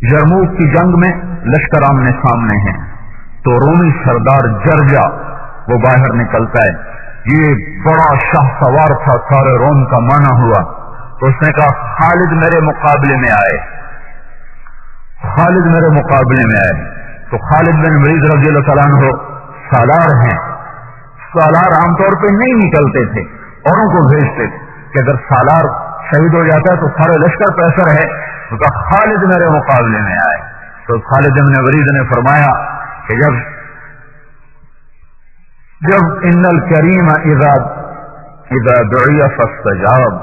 یرموک کی جنگ میں لشکر آمنے سامنے ہیں تو رومی سردار جرجا وہ باہر نکلتا ہے. یہ بڑا شاہ سوار تھا، سارے روم کا مانا ہوا. تو اس نے کہا خالد میرے مقابلے میں آئے، خالد میرے مقابلے میں آئے. تو خالد بن ولید رضی اللہ تعالیٰ عنہ سالار ہیں. سالار عام طور پہ نہیں نکلتے تھے، اوروں کو بھیجتے تھے کہ اگر سالار شہید ہو جاتا ہے تو سارے لشکر پہ اثر ہے. تو کہا خالد میرے مقابلے میں آئے. تو خالد بن ولید نے فرمایا کہ جب ان الکریم اذا دعی فاستجاب،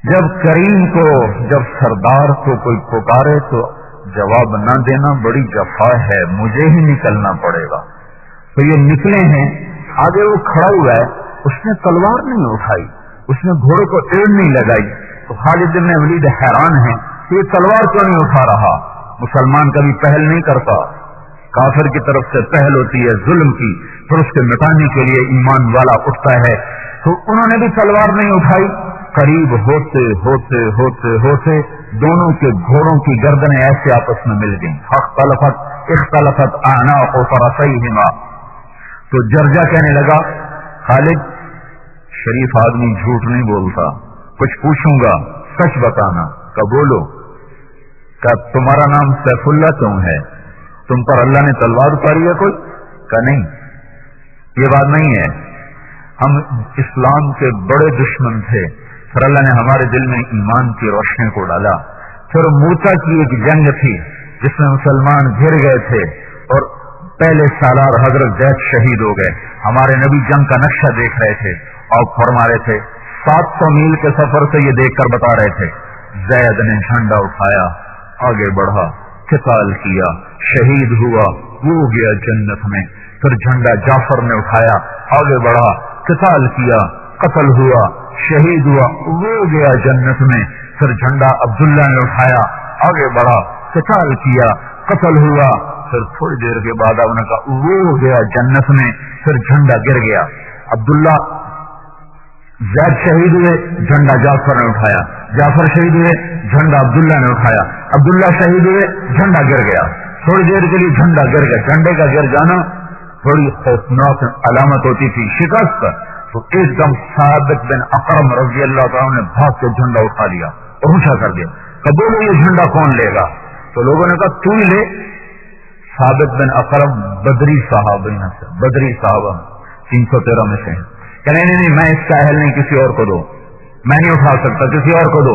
جب کریم کو، جب سردار کو کوئی پکارے تو جواب نہ دینا بڑی جفا ہے، مجھے ہی نکلنا پڑے گا. تو یہ نکلے ہیں، آگے وہ کھڑا ہوا ہے، اس نے تلوار نہیں اٹھائی، اس نے گھوڑے کو ایڑ نہیں لگائی. تو خالد بن ولید حیران ہیں کہ یہ تلوار کیوں نہیں اٹھا رہا. مسلمان کبھی پہل نہیں کرتا، کافر کی طرف سے پہل ہوتی ہے ظلم کی، پھر اس کے مٹانے کے لیے ایمان والا اٹھتا ہے. تو انہوں نے بھی تلوار نہیں اٹھائی. قریب ہوتے ہوتے ہوتے ہوتے دونوں کے گھوڑوں کی گردنیں ایسے آپس میں مل گئیں. اختلفت اعناق فرسیہما. تو جرجا کہنے لگا خالد شریف آدمی جھوٹ نہیں بولتا، کچھ پوچھوں گا سچ بتانا. کہ بولو. کہ تمہارا نام سیف اللہ کیوں ہے؟ تم پر اللہ نے تلوار اتاری ہے کوئی؟ کہ نہیں، یہ بات نہیں ہے، ہم اسلام کے بڑے دشمن تھے، پھر اللہ نے ہمارے دل میں ایمان کی روشنی کو ڈالا. پھر موتا کی ایک جنگ تھی جس میں مسلمان گھر گئے تھے اور پہلے سالار حضرت زید شہید ہو گئے. ہمارے نبی جنگ کا نقشہ دیکھ رہے تھے اور فرما رہے تھے، 700 میل کے سفر سے یہ دیکھ کر بتا رہے تھے. زید نے جھنڈا اٹھایا، آگے بڑھا، قتال کیا، شہید ہوا، وہ گیا جنت میں. پھر جھنڈا جعفر نے اٹھایا، آگے بڑھا، قتال کیا، قتل ہوا، شہید ہوا، وہ گیا جنت میں. پھر جھنڈا عبداللہ نے اٹھایا، آگے بڑھا، قتال کیا، قتل ہوا. پھر تھوڑی دیر کے بعد آپ نے کہا وہ گیا جنت میں. پھر جھنڈا گر گیا. عبداللہ زید شہید ہوئے، جھنڈا جعفر نے اٹھایا. جعفر شہید ہوئے، جھنڈا عبداللہ نے اٹھایا. عبداللہ شہید ہوئے، جھنڈا گر گیا. تھوڑی دیر کے لیے جھنڈا گر گیا. جھنڈے کا گر جانا تھوڑی خوفناک علامت ہوتی تھی شکست. تو ایک دم ثابت بن اقرم رضی اللہ تعالیٰ نے بھاگ کے جھنڈا اٹھا لیا اور اونچا کر دیا. کہ بولو یہ جھنڈا کون لے گا؟ تو لوگوں نے کہا تو ہی لے. ثابت بن اقرم بدری صحابہ 313 میں سے ہیں. کہ نہیں میں اس کا اہل نہیں، کسی اور کو دو، میں نہیں اٹھا سکتا، کسی اور کو دو.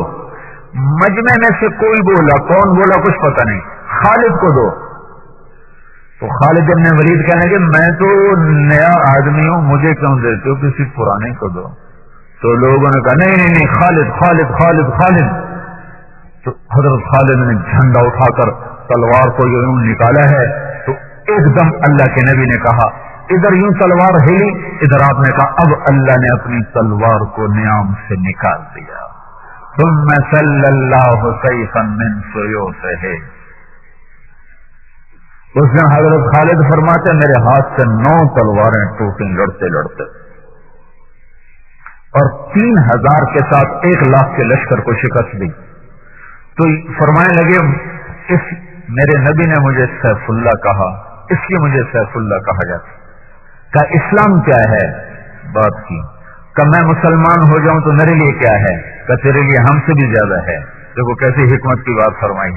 مجمع میں سے کوئی بولا، کون بولا کچھ پتہ نہیں، خالد کو دو. تو خالد بن ولید کہنے کہ میں تو نیا آدمی ہوں، مجھے کیوں دیتے ہو، کسی پرانے کو دو. تو لوگوں نے کہا نہیں خالد خالد خالد خالد. تو حضرت خالد نے جھنڈا اٹھا کر تلوار کو یوں نکالا ہے. تو ایک دم اللہ کے نبی نے کہا، ادھر یوں تلوار ہلی، ادھر آپ نے کہا اب اللہ نے اپنی تلوار کو نیام سے نکال دیا. ثم صلی اللہ سیفا من سیوفہ. اس دن حضرت خالد فرماتے میرے ہاتھ سے 9 تلواریں ٹوٹیں لڑتے لڑتے، اور 3000 کے ساتھ 1 لاکھ کے لشکر کو شکست دی. تو فرمانے لگے اس میرے نبی نے مجھے سیف اللہ کہا، اس لیے مجھے سیف اللہ کہا جاتا. کہ اسلام کیا ہے؟ بات کی. کہ میں مسلمان ہو جاؤں تو میرے لیے کیا ہے؟ کہ تیرے لیے ہم سے بھی زیادہ ہے. دیکھو کیسی حکمت کی بات فرمائی.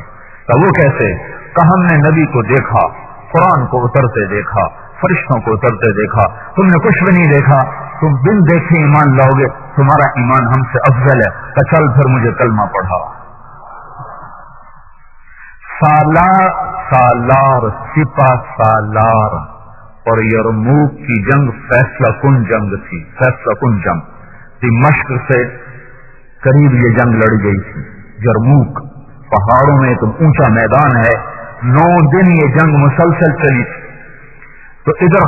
کہ وہ کیسے؟ کہ ہم نے نبی کو دیکھا، قرآن کو اترتے دیکھا، فرشتوں کو اترتے دیکھا، تم نے کچھ بھی نہیں دیکھا، تم بن دیکھے ایمان لاؤ گے، تمہارا ایمان ہم سے افضل ہے. کہ چل پھر مجھے کلمہ پڑھا. سالار سپہ سالار. اور یرموک کی جنگ فیصلہ کن جنگ تھی، فیصلہ کن جنگ. دمشق سے قریب یہ جنگ لڑی گئی تھی. یرموک پہاڑوں میں ایک اونچا میدان ہے، 9 دن یہ جنگ مسلسل چلی تھی. تو ادھر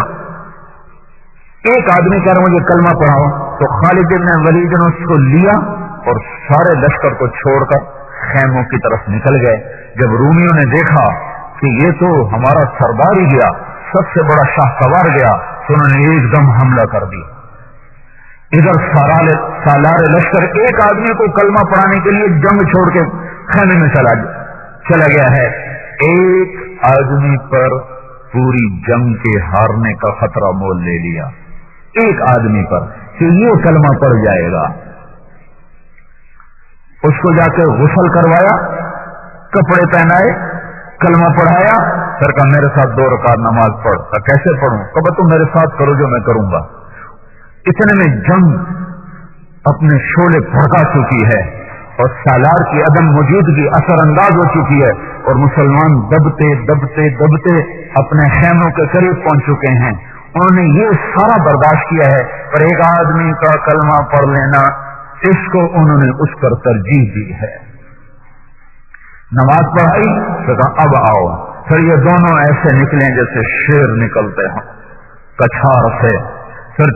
ایک آدمی کہہ رہا مجھے کلمہ پڑھاؤ. تو خالد بن ولید نے اس کو لیا اور سارے لشکر کو چھوڑ کر خیموں کی طرف نکل گئے. جب رومیوں نے دیکھا کہ یہ تو ہمارا سردار ہی گیا، سب سے بڑا شاہ سوار گیا، تو انہوں نے ایک دم حملہ کر دیا. ادھر سالار لشکر ایک آدمی کو کلمہ پڑھانے کے لیے جنگ چھوڑ کے خیمے میں چلا گیا ہے. ایک آدمی پر پوری جنگ کے ہارنے کا خطرہ مول لے لیا. ایک آدمی پر کہ یہ کلمہ پڑ جائے گا. اس کو جا کے غسل کروایا, کپڑے پہنائے, کلمہ پڑھایا. پھر کہا میرے ساتھ 2 رکعت نماز پڑھ. کیسے پڑھوں؟ کہا تم میرے ساتھ کرو جو میں کروں گا. اتنے میں جنگ اپنے شعلے بھڑکا چکی ہے اور سالار کی عدم موجودگی اثر انداز ہو چکی ہے اور مسلمان دبتے دبتے دبتے اپنے خیموں کے قریب پہنچ چکے ہیں. انہوں نے یہ سارا برداشت کیا ہے, پر ایک آدمی کا کلمہ پڑھ لینا اس کو انہوں نے اس پر ترجیح دی ہے. نماز پڑھائی تو کہا اب آؤ. پھر یہ دونوں ایسے نکلیں جیسے شیر نکلتے ہوں کچھار سے. پھر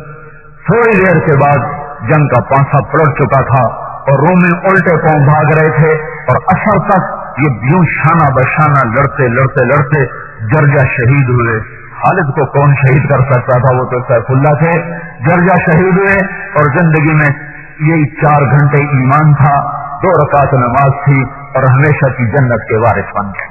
تھوڑی دیر کے بعد جنگ کا پانسا پلٹ چکا تھا اور رومی الٹے پاؤں بھاگ رہے تھے اور اثر تک یہ یوں شانہ بشانہ لڑتے لڑتے لڑتے جرجا شہید ہوئے. خالد کو کون شہید کر سکتا تھا, وہ تو سیف اللہ تھے. جرجا شہید ہوئے اور زندگی میں یہی 4 گھنٹے ایمان تھا, 2 رکعت نماز تھی اور ہمیشہ کی جنت کے وارث بن گئے.